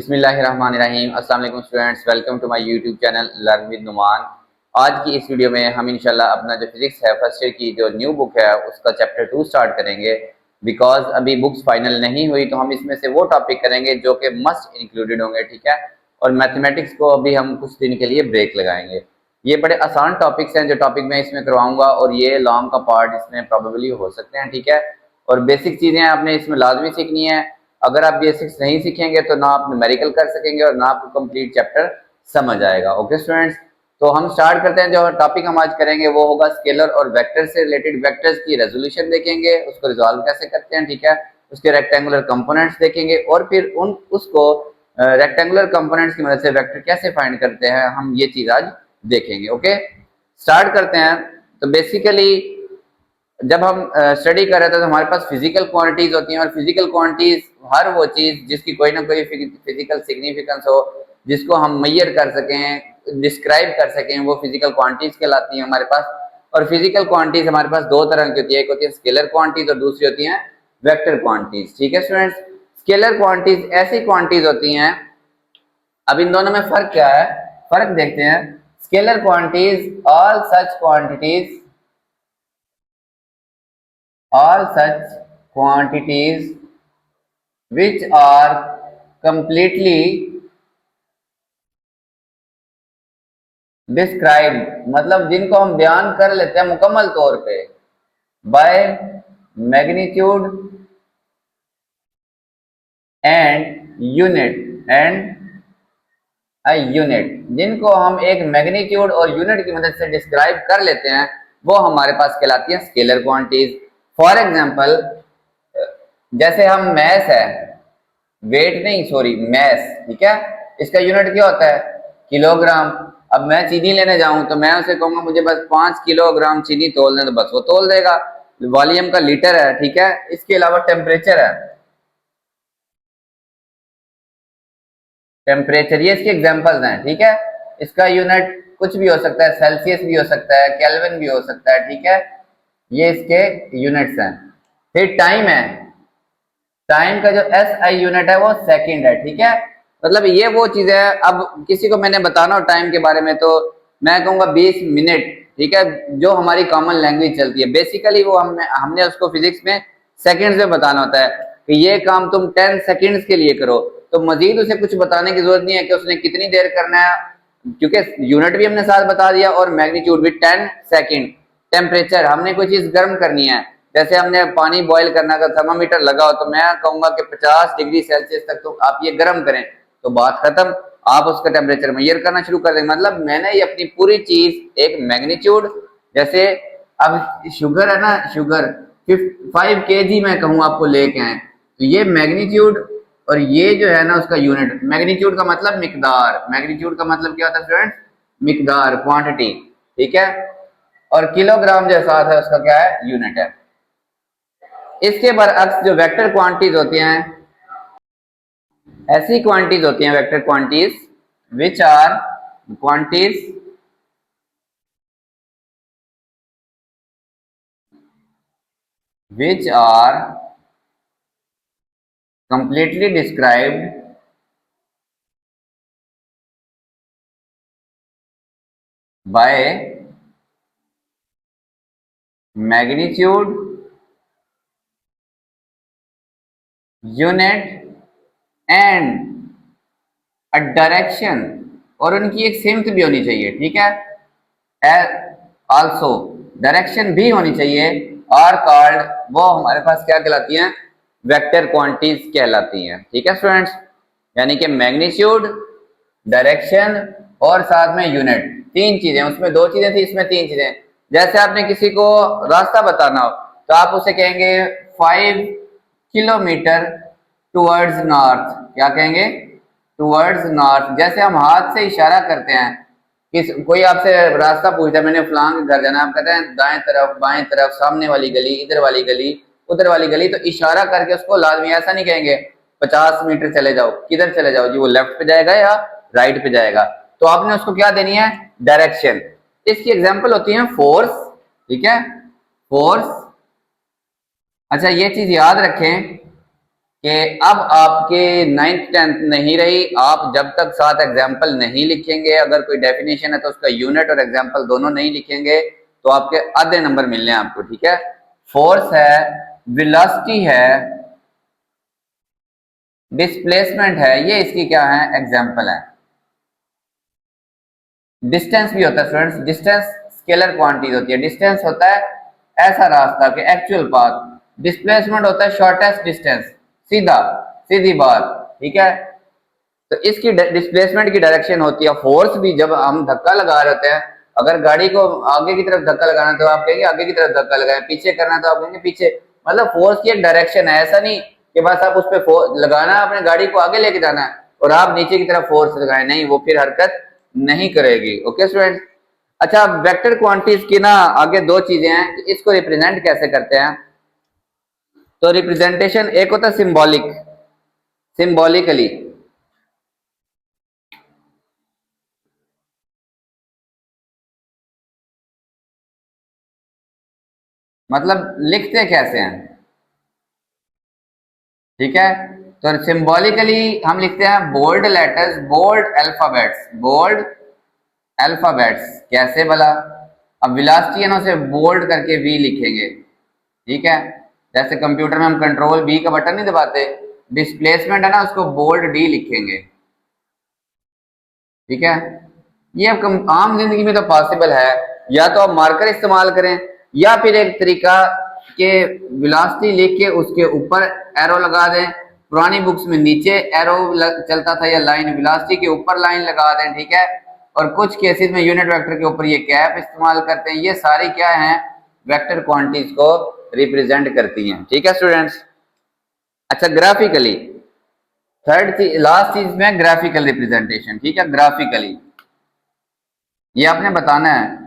बिस्मिल्लाहिर्रहमानिर्रहीम। अस्सलाम वालेकुम students, welcome to my YouTube channel learn with Numan. आज की इस वीडियो में हम इंशाल्लाह अपना जो फिजिक्स है फर्स्ट ईयर की जो न्यू बुक है उसका चैप्टर 2 स्टार्ट करेंगे। बिकॉज अभी बुक्स फाइनल नहीं हुई तो हम इसमें से वो टॉपिक करेंगे जो कि मस्ट इंक्लूडेड होंगे, ठीक है। और मैथमेटिक्स को अभी हम कुछ दिन के लिए ब्रेक लगाएंगे। ये बड़े आसान टॉपिक्स हैं जो टॉपिक मैं इसमें करवाऊंगा और ये लॉन्ग का पार्ट इसमें प्रॉबेबली हो सकते हैं, ठीक है। और बेसिक चीज़ें आपने इसमें लाजमी सीखनी है। अगर आप बेसिक्स नहीं सीखेंगे तो ना आप न्यूमेरिकल कर सकेंगे और ना आपको कंप्लीट चैप्टर समझ आएगा। ओके स्टूडेंट्स, तो हम स्टार्ट करते हैं। जो टॉपिक हम आज करेंगे वो होगा स्केलर और वेक्टर से रिलेटेड। वेक्टर्स की रेजोल्यूशन देखेंगे, उसको रिजॉल्व कैसे करते हैं, ठीक है। उसके रेक्टेंगुलर कंपोनेंट्स देखेंगे और फिर उसको रेक्टेंगुलर कंपोनेंट्स की मदद से वेक्टर कैसे फाइंड करते हैं, हम ये चीज आज देखेंगे। ओके, स्टार्ट करते हैं। तो बेसिकली जब हम स्टडी कर रहे थे तो हमारे पास फिजिकल क्वांटिटीज होती हैं और फिजिकल क्वांटिटीज हर वो चीज जिसकी कोई ना कोई फिजिकल सिग्निफिकेंस हो, जिसको हम मेजर कर सकें, डिस्क्राइब कर सकें, वो फिजिकल क्वांटिटीज कहलाती हैं हमारे पास। और फिजिकल क्वांटिटीज हमारे पास दो तरह की होती है, एक होती है स्केलर क्वांटिटीज और दूसरी होती है वेक्टर क्वांटिटीज, ठीक है स्टूडेंट्स। स्केलर क्वांटिटीज ऐसी क्वांटिटीज होती हैं, अब इन दोनों में फर्क क्या है, फर्क देखते हैं। Scalar quantities all such quantities which are completely described, मतलब जिनको हम बयान कर लेते हैं मुकम्मल तौर पे, by magnitude and unit, जिनको हम एक मैग्नीट्यूड और यूनिट की मदद से डिस्क्राइब कर लेते हैं वो हमारे पास कहलाती है स्केलर क्वांटिटीज। फॉर एग्जांपल, जैसे हम मैस है, वेट नहीं सॉरी मैस, ठीक है, इसका यूनिट क्या होता है, किलोग्राम। अब मैं चीनी लेने जाऊं तो मैं उसे कहूंगा मुझे बस 5 किलोग्राम चीनी तोल दे, तो बस वो तोल देगा। वॉल्यूम का लीटर है, ठीक है। इसके अलावा टेम्परेचर है, टेम्परेचर, ये इसके एग्जांपल्स हैं, ठीक है। इसका यूनिट कुछ भी हो सकता है, सेल्सियस भी हो सकता है, केल्विन भी हो सकता है, ठीक है। ये इसके यूनिट्स हैं। फिर टाइम है, टाइम का जो एस आई यूनिट है वो सेकंड है, ठीक है। मतलब ये वो चीज है, अब किसी को मैंने बताना हो टाइम के बारे में तो मैं कहूंगा 20 मिनट, ठीक है, जो हमारी कॉमन लैंग्वेज चलती है। बेसिकली वो हमने उसको फिजिक्स में सेकंड्स में बताना होता है कि ये काम तुम 10 सेकंड्स के लिए करो, तो मजीद उसे कुछ बताने की जरूरत नहीं है कि उसने कितनी देर करना है, क्योंकि यूनिट भी हमने साथ बता दिया और मैग्नीट्यूड भी 10 सेकंड। टेम्परेचर, हमने कोई चीज गर्म करनी है, जैसे हमने पानी बॉईल करना का थर्मामीटर लगाओ तो मैं कहूंगा कि 50 डिग्री सेल्सियस तक तो आप ये गर्म करें, तो बात खत्म, आप उसका टेम्परेचर मेजर करना शुरू कर देंगे। मतलब मैंने ये अपनी पूरी चीज एक मैग्नीट्यूड, जैसे अब शुगर है ना, शुगर 5 kg मैं कहूँ आपको लेके आए, तो ये मैग्नीट्यूड और ये जो है ना उसका यूनिट। मैग्नीट्यूड का मतलब मिकदार, मैग्नीट्यूड का मतलब क्या होता है स्टूडेंट, मिकदार, क्वांटिटी, ठीक है। और किलोग्राम जो साथ है उसका क्या है, यूनिट है। इसके बरअक्स जो वेक्टर क्वांटिटीज होती हैं, ऐसी क्वांटिटीज होती हैं vector quantities which are quantities which are completely described by magnitude, unit and a direction, और उनकी एक सिमत भी होनी चाहिए, ठीक है। आल्सो डायरेक्शन भी होनी चाहिए। आर कॉल्ड, वो हमारे पास क्या कहलाती हैं, वेक्टर क्वांटिटीज कहलाती हैं, ठीक है स्टूडेंट्स। यानी कि मैग्नीट्यूड, डायरेक्शन और साथ में यूनिट, तीन चीजें, उसमें दो चीजें थी, इसमें तीन चीजें। जैसे आपने किसी को रास्ता बताना हो तो आप उसे कहेंगे 5 किलोमीटर टुवर्ड्स नॉर्थ, क्या कहेंगे, टुवर्ड्स नॉर्थ। जैसे हम हाथ से इशारा करते हैं, कोई आपसे रास्ता पूछता है, मैंने फलां के घर जाना, आप कहते हैं दाएं तरफ, बाएं तरफ, सामने वाली गली, इधर वाली गली, उधर वाली गली, तो इशारा करके उसको लाजमी, ऐसा नहीं कहेंगे 50 मीटर चले जाओ, किधर चले जाओ जी, वो लेफ्ट पे जाएगा या राइट पे जाएगा, तो आपने उसको क्या देनी है, डायरेक्शन। इसकी एग्जांपल होती है फोर्स, ठीक है, फोर्स। अच्छा ये चीज याद रखें कि अब आपके 9th-10th नहीं रही, आप जब तक साथ एग्जाम्पल नहीं लिखेंगे, अगर कोई डेफिनेशन है तो उसका यूनिट और एग्जाम्पल दोनों नहीं लिखेंगे तो आपके आधे नंबर मिलने हैं आपको, ठीक है। फोर्स है, वेलोसिटी है, डिस्प्लेसमेंट है, ये इसकी क्या है, एग्जाम्पल है। डिस्टेंस भी होता है स्टूडेंट्स, डिस्टेंस स्केलर क्वांटिटी होती है। डिस्टेंस होता है ऐसा रास्ता कि एक्चुअल पाथ, डिस्प्लेसमेंट होता है शॉर्टेस्ट डिस्टेंस, सीधा सीधी बात, ठीक है। तो इसकी डिस्प्लेसमेंट की डायरेक्शन होती है। फोर्स भी जब हम धक्का लगा रहे होते हैं, अगर गाड़ी को आगे की तरफ धक्का लगाना तो आप कहेंगे आगे की तरफ धक्का लगाएं, पीछे करना तो आप कहेंगे पीछे। मतलब फोर्स की एक डायरेक्शन है, ऐसा नहीं कि बस आप उस पर लगाना है, अपने गाड़ी को आगे लेके जाना है और आप नीचे की तरफ फोर्स लगाए, नहीं, वो फिर हरकत नहीं करेगी। Okay student. अच्छा, वेक्टर क्वांटिटीज की ना आगे दो चीजें हैं कि इसको रिप्रेजेंट कैसे करते हैं। तो रिप्रेजेंटेशन एक होता है सिंबॉलिक, सिंबॉलिकली, मतलब लिखते कैसे हैं, ठीक है। तो सिंबॉलिकली हम लिखते हैं bold letters, bold alphabets, bold alphabets. कैसे भला, अब वेलोसिटी है ना उसे बोल्ड करके वी लिखेंगे, ठीक है। जैसे कंप्यूटर में हम कंट्रोल वी का बटन नहीं दबाते, डिस्प्लेसमेंट है ना उसको बोल्ड डी लिखेंगे, ठीक है। ये अब आम जिंदगी में तो पॉसिबल है, या तो आप मार्कर इस्तेमाल करें या फिर एक तरीका के वेलोसिटी लिख के उसके ऊपर एरो लगा दें। पुरानी बुक्स में नीचे एरो चलता था या लाइन, वेलोसिटी के ऊपर लाइन लगा दें, ठीक है। और कुछ केसेस में यूनिट वेक्टर के ऊपर ये कैप इस्तेमाल करते हैं। ये सारी क्या है, वेक्टर क्वांटिटीज को रिप्रेजेंट करती हैं, ठीक है स्टूडेंट्स। अच्छा, ग्राफिकली, थर्ड चीज, लास्ट चीज में ग्राफिकल रिप्रेजेंटेशन, ठीक है। ग्राफिकली ये आपने बताना है,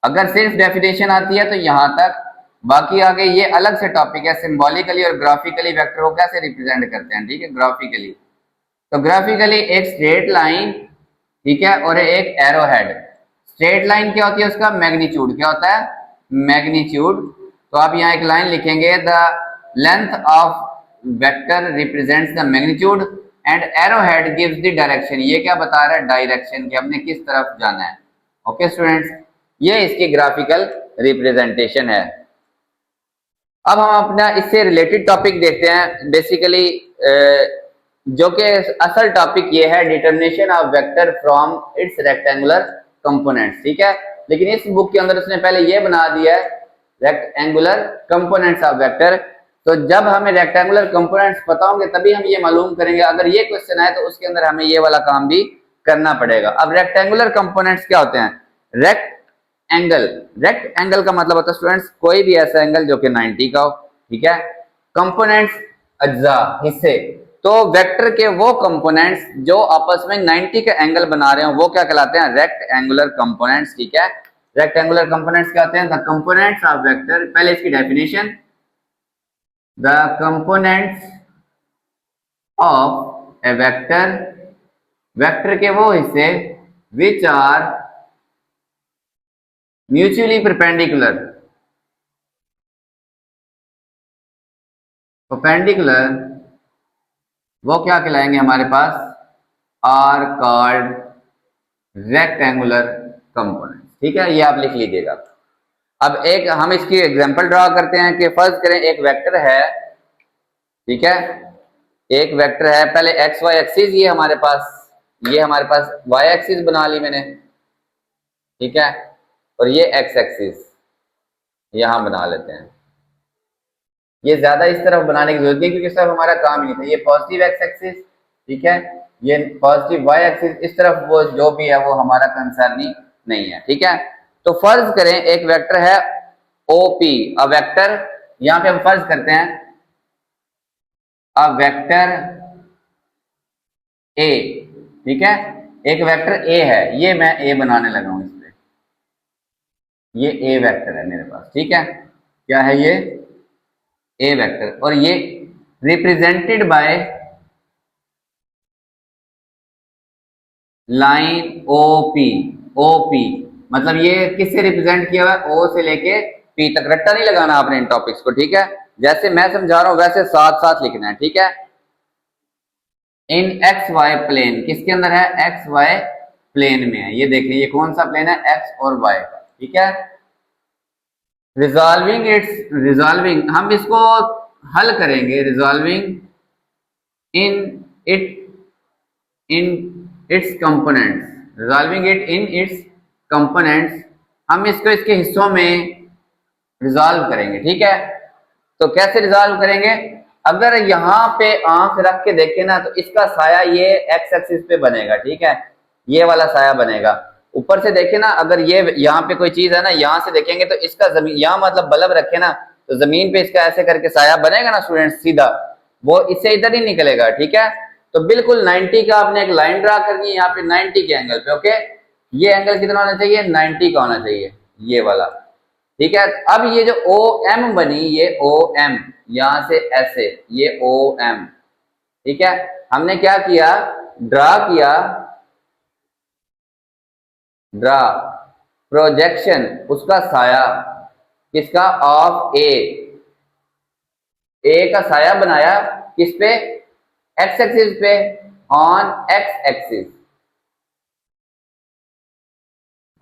अगर सिर्फ डेफिनेशन आती है तो यहां तक, बाकी आगे ये अलग से टॉपिक है। सिंबॉलिकली और ग्राफिकली वेक्टर को कैसे रिप्रेजेंट करते हैं, ठीक है। ग्राफिकली, तो ग्राफिकली एक स्ट्रेट लाइन, ठीक है, और एक एरो हेड। स्ट्रेट लाइन क्या होती है, उसका मैग्नीट्यूड क्या होता है, मैग्नीट्यूड। तो आप यहाँ एक लाइन लिखेंगे, the length of vector represents the magnitude and arrow head gives the direction. ये क्या बता रहा है, डायरेक्शन कि हमने किस तरफ जाना है। ओके स्टूडेंट्स, ये इसकी ग्राफिकल रिप्रेजेंटेशन है। अब हम अपना इससे रिलेटेड टॉपिक देखते हैं, बेसिकली जो कि असल टॉपिक ये है, determination of vector from it's rectangular components, ठीक है। लेकिन इस बुक के अंदर उसने पहले ये बना दिया है रेक्टेंगुलर कंपोनेंट्स ऑफ वेक्टर। तो जब हमें रेक्टेंगुलर कंपोनेंट्स पता होंगे तभी हम ये मालूम करेंगे। अगर ये क्वेश्चन आए तो उसके अंदर हमें ये वाला काम भी करना पड़ेगा। अब रेक्टेंगुलर कंपोनेंट्स क्या होते हैं, रेक्ट एंगल, रेक्ट एंगल का मतलब होता है स्टूडेंट्स कोई भी ऐसा एंगल जो कि 90 का हो, ठीक है। कंपोनेंट्स, अज्जा, हिस्से। तो वेक्टर के वो कंपोनेंट्स जो आपस में 90 का एंगल बना रहे हो वो क्या कहलाते हैं, रेक्ट एंगुलर कंपोनेंट्स, ठीक है। रेक्टेंगुलर कंपोनेंट्स क्या होते हैं, द कंपोनेंट्स ऑफ वेक्टर। पहले इसकी definition, the components of a vector, vector के वो हिस्से which are mutually perpendicular, perpendicular, वो क्या कहलाएंगे हमारे पास, आर कॉल्ड रेक्टेंगुलर कंपोनेंट्स, ठीक है। ये आप लिख लीजिएगा। अब एक हम इसकी एग्जांपल ड्रा करते हैं कि फर्ज करें एक वेक्टर है, ठीक है। एक वेक्टर है, पहले एक्स वाई एक्सिस ये हमारे पास, ये हमारे पास वाई एक्सिस बना ली मैंने, ठीक है। और ये एक्स एक्सिस यहां बना लेते हैं। ये ज्यादा इस तरफ बनाने की जरूरत नहीं क्योंकि सब हमारा काम ही नहीं था। ये पॉजिटिव एक्स एक्सिस, ठीक है, ये पॉजिटिव वाई एक्सिस, इस तरफ वो जो भी है वो हमारा कंसर्न ही नहीं है, ठीक है। तो फर्ज करें एक वेक्टर है ओपी, अ वेक्टर, यहां पे हम फर्ज करते हैं अ वेक्टर ए, ठीक है। एक वेक्टर ए है, ये मैं ए बनाने लगा हूं इस पे, ये ए वेक्टर है मेरे पास, ठीक है। क्या है ये, ए वेक्टर, और ये represented by line OP. OP मतलब ये किससे रिप्रेजेंट किया हुआ है, ओ से लेके पी तक। रट्टा नहीं लगाना आपने इन टॉपिक्स को, ठीक है। जैसे मैं समझा रहा हूं वैसे साथ साथ लिखना है, ठीक है। इन एक्स वाई प्लेन, किसके अंदर है, एक्स वाई प्लेन में है। ये देखिए ये कौन सा प्लेन है, एक्स और वाई का, ठीक है। रिजॉल्विंग हम इसको हल करेंगे, resolving in it in its components, resolving it in its components, हम इसको इसके हिस्सों में रिजॉल्व करेंगे, ठीक है। तो कैसे रिजॉल्व करेंगे, अगर यहाँ पे आंख रख के देखें ना तो इसका साया ये एक्स एक्सिस पे बनेगा, ठीक है, ये वाला साया बनेगा। ऊपर से देखें ना, अगर ये यहाँ पे कोई चीज है ना, यहाँ से देखेंगे तो इसका जमीन, यहाँ मतलब बल्ब रखे ना तो जमीन पे इसका ऐसे करके साया बनेगा ना स्टूडेंट, सीधा वो इससे इधर ही निकलेगा, ठीक है। तो बिल्कुल 90 का आपने एक लाइन ड्रा करनी है यहाँ पे 90 के एंगल पे, ओके। ये एंगल कितना होना चाहिए, 90 का होना चाहिए, ये वाला, ठीक है। अब ये जो ओ एम बनी, ये ओ एम, यहां से ऐसे ये ओ एम, ठीक है। हमने क्या किया, ड्रा किया, ड्रा प्रोजेक्शन, उसका साया, किसका, ऑफ ए का साया बनाया, किस पे, एक्स एक्सिस पे, on x axis,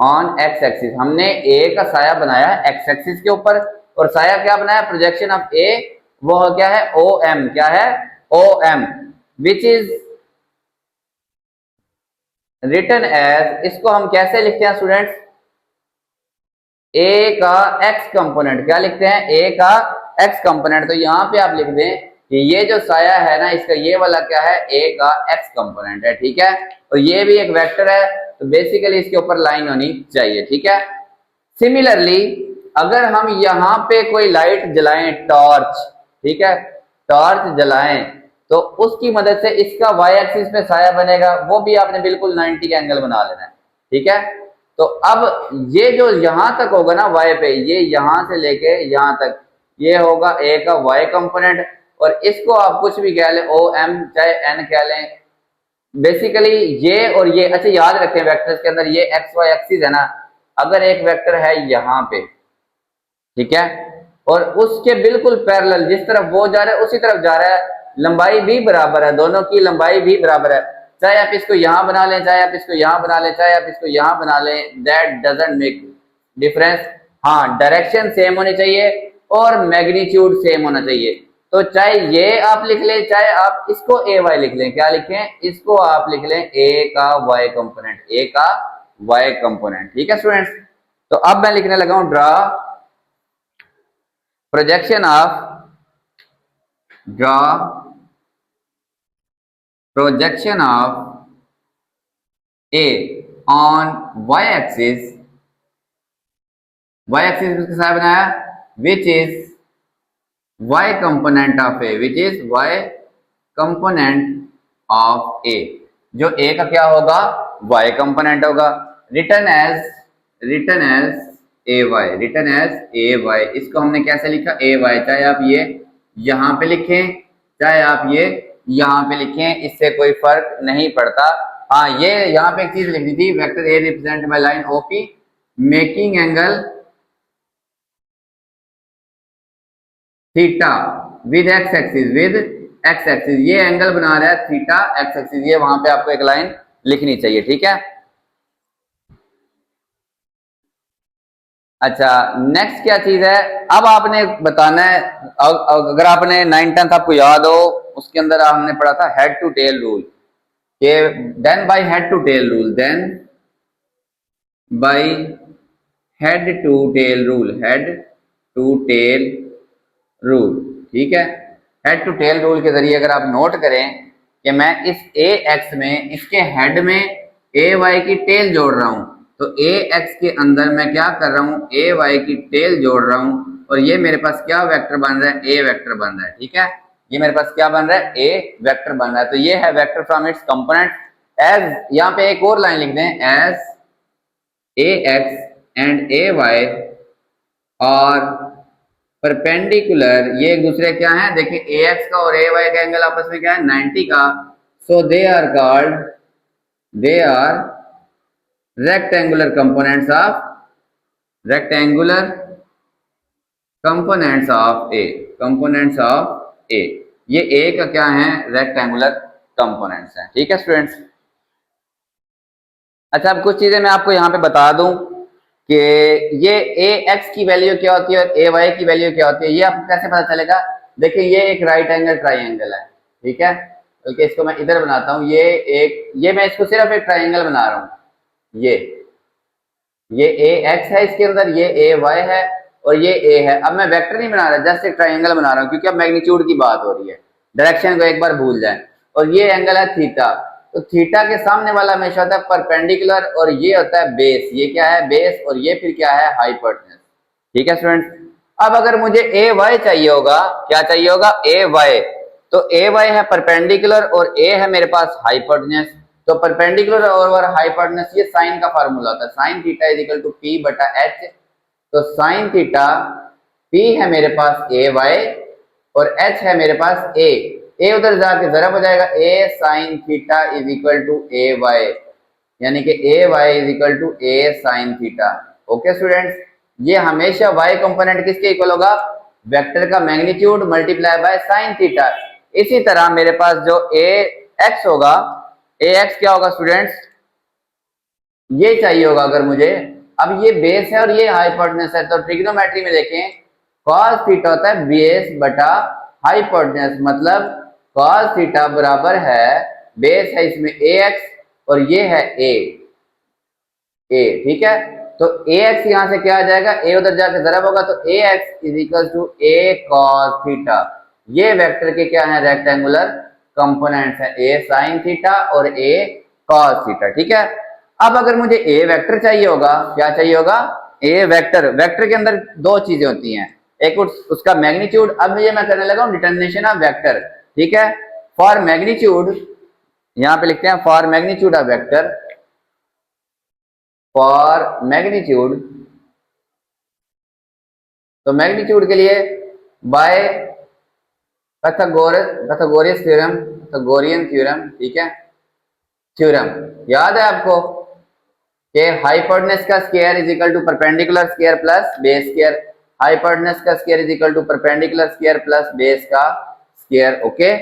on x axis. हमने ए का साया बनाया एक्स एक्सिस के ऊपर, और साया क्या बनाया, प्रोजेक्शन ऑफ ए, वो क्या है, ओ एम, क्या है, O M, which is written as, इसको हम कैसे लिखते हैं स्टूडेंट्स, ए का एक्स कंपोनेंट, क्या लिखते हैं, ए का एक्स कंपोनेंट। तो यहां पे आप लिख दें कि ये जो साया है ना इसका, ये वाला क्या है, ए का एक्स कंपोनेंट है, ठीक है। और ये भी एक वेक्टर है, तो बेसिकली इसके ऊपर लाइन होनी चाहिए, ठीक है। सिमिलरली अगर हम यहाँ पे कोई लाइट जलाएं, टॉर्च, ठीक है, टॉर्च जलाएं, तो उसकी मदद से इसका वाई एक्सिस पे साया बनेगा, वो भी आपने बिल्कुल 90 का एंगल बना लेना है, ठीक है। तो अब ये जो यहां तक होगा ना वाई पे, ये यहां से लेके यहां तक, ये होगा ए का वाई कंपोनेंट, और इसको आप कुछ भी कह लें, ओ एम चाहे एन कह लें, बेसिकली ये और ये। अच्छा याद रखें वेक्टर्स के अंदर ये एक्स वाई एक्सिस है ना, अगर एक वेक्टर है यहाँ पे, ठीक है, और उसके बिल्कुल पैरेलल जिस तरफ वो जा रहा है उसी तरफ जा रहा है, लंबाई भी बराबर है, दोनों की लंबाई भी बराबर है, चाहे आप इसको यहां बना लें, चाहे आप इसको यहां बना लें, चाहे आप इसको यहां बना लें, दैट डजंट मेक डिफरेंस। हाँ, डायरेक्शन सेम होनी चाहिए और मैग्नीट्यूड सेम होना चाहिए। तो चाहे ये आप लिख लें, चाहे आप इसको ए वाई लिख लें, क्या लिखें, इसको आप लिख लें ए का वाई कंपोनेंट, ए का वाई कंपोनेंट, ठीक है स्टूडेंट्स। तो अब मैं लिखने लगा हूं, draw projection of, draw projection of a on y axis, y axis किसके साथ बनाया, which is y component of a, which is y component of a, जो a का क्या होगा, y component होगा। Written as A y, written as A y, इसको हमने कैसे लिखा, ए वाई, चाहे आप ये यहां पे लिखें, चाहे आप ये यहां पे लिखें, इससे कोई फर्क नहीं पड़ता। हाँ, ये यहां पे एक चीज लिखनी थी, vector A represent by line OP making angle theta with x axis, with x axis, ये एंगल बना रहा है थीटा एक्स एक्सिस, ये वहां पे आपको एक लाइन लिखनी चाहिए, ठीक है। अच्छा, नेक्स्ट क्या चीज है, अब आपने बताना है, अगर आपने 9th आपको याद हो, उसके अंदर हमने पढ़ा था हेड टू टेल रूल, के then by head to tail rule, then by head to tail rule, head to tail rule, ठीक है। हेड टू टेल रूल के जरिए अगर आप नोट करें कि मैं इस ए एक्स में इसके हेड में ए वाई की टेल जोड़ रहा हूं, तो ए एक्स के अंदर मैं क्या कर रहा हूं, ए वाई की टेल जोड़ रहा हूं, और ये मेरे पास क्या वेक्टर बन रहा है, ए वेक्टर बन रहा है, ठीक है। ये मेरे पास क्या बन रहा है, ए वेक्टर बन रहा है। तो ये है vector from its component as, यहाँ पे एक और लाइन लिख दें, as A x and A y और परपेंडिकुलर, ये एक दूसरे क्या है, देखिए ए एक्स का और ए वाई का एंगल आपस में क्या है, 90 का। So they are called, they are rectangular components of, rectangular components of A, components of A, ये ए का क्या है, रेक्टेंगुलर कंपोनेंट्स हैं। ठीक है स्टूडेंट्स। अच्छा, अब कुछ चीजें मैं आपको यहाँ पे बता दूं कि ये ए एक्स की वैल्यू क्या होती है और ए वाई की वैल्यू क्या होती है, ये आपको कैसे पता चलेगा। देखिए ये एक राइट एंगल ट्राइंगल है, ठीक है, बल्कि इसको मैं इधर बनाता हूँ, ये मैं इसको सिर्फ एक ट्राइंगल बना रहा हूँ। ये ए एक्स है इसके अंदर, ये ए वाई है और ये ए है। अब मैं वेक्टर नहीं बना रहा, जस्ट एक ट्राइंगल बना रहा हूँ, क्योंकि अब मैग्नीट्यूड की बात हो रही है, डायरेक्शन को एक बार भूल जाए। और ये एंगल है थीटा, तो थीटा के सामने वाला हमेशा होता है परपेंडिकुलर और ये होता है बेस। ये क्या है, बेस, और ये फिर क्या है, हाइपोटेन्यूज। ठीक है स्टूडेंट्स। अब अगर मुझे ए वाई चाहिए होगा, क्या चाहिए होगा, ए वाई, तो ए वाई है परपेंडिकुलर और ए है मेरे पास हाइपोटेन्यूज। तो परपेंडिकुलर और हाइपोटेन्यूज, ये साइन का फार्मूला होता है, sine theta is equal to P बटा एच। तो साइन थीटा पी है मेरे पास ए वाई और एच है मेरे पास ए उधर जाके जरब हो जाएगा, A sine theta is equal to A y, यानी कि A y is equal to A sine theta. Okay students, ये हमेशा वाई कंपोनेंट किसके इक्वल होगा, वेक्टर का magnitude multiply by sine theta. इसी तरह मेरे पास जो ए एक्स होगा, ए एक्स क्या होगा स्टूडेंट्स, ये चाहिए होगा अगर मुझे। अब ये बेस है और ये हाइपोटेन्यूज है, तो ट्रिग्नोमेट्री में देखें cos थीटा होता है बेस बटा हाइपोटेन्यूज, मतलब cos थीटा बराबर है, बेस है इसमें ए एक्स और ये है ए। ठीक है, तो ए एक्स यहां से क्या आ जाएगा, ए उधर जाके जरब होगा, तो A x is equal to A cos theta. ये वेक्टर के क्या है, रेक्टेंगुलर कंपोनेंट्स है, ए साइन थीटा और ए कॉस थीटा। ठीक है, अब अगर मुझे ए वेक्टर चाहिए होगा, क्या चाहिए होगा, ए वेक्टर। वेक्टर के अंदर दो चीजें होती हैं, एक उसका मैग्नीट्यूड। अब ये मैं करने लगा हूं डिटर्मिनेशन ऑफ वेक्टर। ठीक है, फॉर मैग्नीट्यूड, यहां पे लिखते हैं for magnitude of vector, for magnitude. तो मैग्नीट्यूड के लिए by Pythagoras theorem, Pythagorean theorem, ठीक है, थ्योरम याद है आपको कि हाइपोटेन्यूज का square is equal to perpendicular square plus base square, hypotenuse का square is equal to perpendicular square plus base का स्क्वायर। ओके,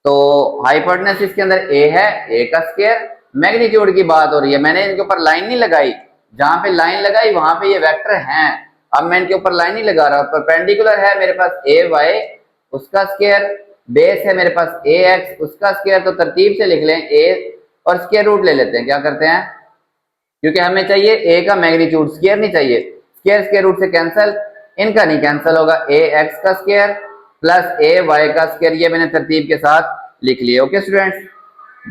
तो हाइपोटेन्यूज इसके अंदर ए है, ए का स्क्वायर, मैग्नीट्यूड की बात हो रही है, मैंने इनके ऊपर लाइन नहीं लगाई, जहां पे लाइन लगाई वहां पे ये वेक्टर हैं। अब मैं इनके ऊपर लाइन नहीं लगा रहा, परपेंडिकुलर है मेरे पास ए वाई, उसका स्क्वायर, बेस है मेरे पास ए एक्स, उसका स्क्वायर। तो तरतीब से लिख लें, ए और स्क्वायर रूट ले लेते हैं, क्या करते हैं, क्योंकि हमें चाहिए ए का मैग्नीट्यूड, स्क्वायर नहीं चाहिए, स्क्वायर रूट से कैंसिल, इनका नहीं कैंसिल होगा, ए एक्स का स्क्वायर प्लस ए वाई का स्क्वायर, ये मैंने तरतीब के साथ लिख लिया। ओके स्टूडेंट्स,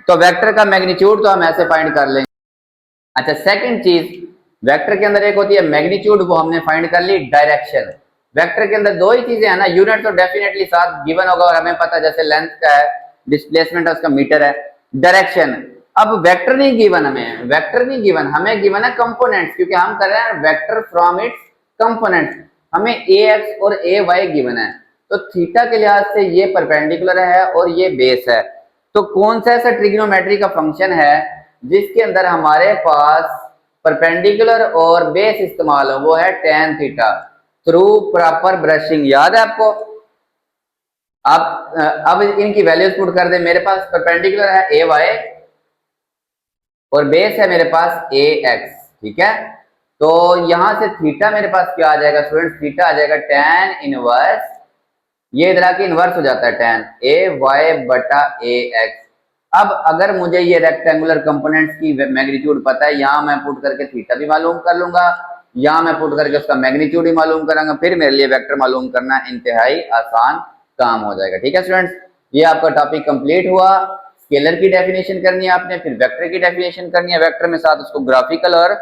तो वेक्टर का मैग्नीट्यूड तो हम ऐसे फाइंड कर लेंगे। अच्छा, सेकंड चीज, वेक्टर के अंदर एक होती है मैग्नीट्यूड, वो हमने फाइंड कर ली। डायरेक्शन, वेक्टर के अंदर दो ही चीजें हैं ना, यूनिट तो डेफिनेटली साथ गिवन होगा और हमें पता है, जैसे लेंथ का है, डिस्प्लेसमेंट है उसका मीटर है। डायरेक्शन, अब वेक्टर नहीं गिवन, हमें वेक्टर नहीं गिवन, हमें गिवन है कंपोनेंट्स, क्योंकि हम कर रहे हैं वेक्टर फ्रॉम इट्स कंपोनेंट्स। हमें ए एक्स और ए वाई गिवन है, तो थीटा के लिहाज से ये परपेंडिकुलर है और ये बेस है। तो कौन सा ऐसा ट्रिग्नोमेट्री का फंक्शन है जिसके अंदर हमारे पास परपेंडिकुलर और बेस इस्तेमाल हो, वो है tan theta through proper brushing. याद है आपको, अब इनकी वैल्यूज पुट कर दे, मेरे पास परपेंडिकुलर है ए वाई और बेस है मेरे पास ए एक्स। ठीक है, तो यहां से थीटा मेरे पास क्या आ जाएगा स्टूडेंट, थीटा आ जाएगा tan इनवर्स, ये इधर आके इनवर्स हो जाता है tan ए वाई बटा ए एक्स। अब अगर मुझे ये रेक्टेंगुलर कंपोनेंट्स की मैग्नीट्यूड पता है, यहां मैं पुट करके थीटा भी मालूम कर लूंगा, यहां मैं पुट करके उसका मैग्नीट्यूड ही मालूम करूंगा, फिर मेरे लिए वेक्टर मालूम करना इंतहाई आसान काम हो जाएगा। ठीक है स्टूडेंट्स, ये आपका टॉपिक कंप्लीट हुआ। स्केलर की डेफिनेशन करनी है आपने, फिर वेक्टर की डेफिनेशन करनी है, वेक्टर में साथ उसको ग्राफिकल और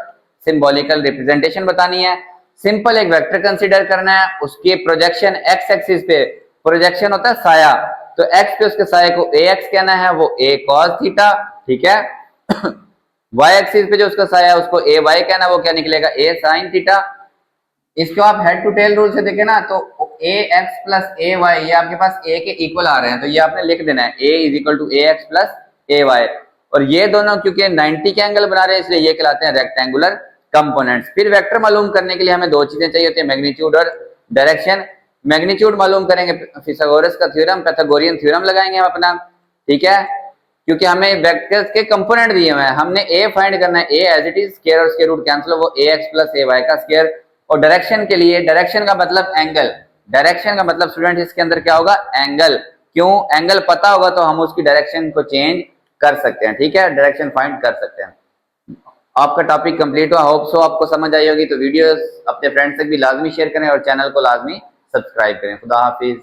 सिंबॉलिकल रिप्रेजेंटेशन बतानी है। सिंपल एक वेक्टर कंसीडर करना है, उसके प्रोजेक्शन एक्स एक्सिस पे, प्रोजेक्शन होता है साया, तो एक्स पे उसके साये को ए एक्स कहना है, वो ए कॉस थीटा। ठीक है, वाई एक्सिस पे जो उसका साया है उसको ए वाई कहना है, वो क्या निकलेगा, ए साइन थीटा। इसको आप हेड टू टेल रूल से देखें ना, तो A x plus A Y, ये आपके पास ए के इक्वल आ रहे हैं, तो ये आपने लिख देना है, A is equal to A x plus A y. और ये दोनों क्योंकि 90 के एंगल बना रहे हैं, इसलिए ये कहलाते हैं रेक्टेंगुलर कंपोनेंट्स। फिर वेक्टर मालूम करने के लिए हमें दो चीजें चाहिए होती है, मैग्नीट्यूड और डायरेक्शन। मैग्नीट्यूड मालूम करेंगे, फिथागोरस का थ्योरम, पैथागोरियन थ्योरम लगाएंगे हम अपना, ठीक है, क्योंकि हमें वेक्टर्स के कंपोनेंट दिए हुए हैं, हमने ए फाइंड करना है, ए एज इट इज, स्क्वायर और स्क्वायर रूट कैंसिल, वो ए एक्स प्लस ए वाई का स्क्वायर। और डायरेक्शन के लिए, डायरेक्शन का मतलब एंगल, डायरेक्शन का मतलब स्टूडेंट इसके अंदर क्या होगा, एंगल। क्यों, एंगल पता होगा तो हम उसकी डायरेक्शन को चेंज कर सकते हैं, ठीक है, डायरेक्शन फाइंड कर सकते हैं। आपका टॉपिक कंप्लीट हुआ, होप सो आपको समझ आई होगी। तो वीडियोस अपने फ्रेंड्स से भी लाजमी शेयर करें और चैनल को लाजमी सब्सक्राइब करें। खुदा हाफिज।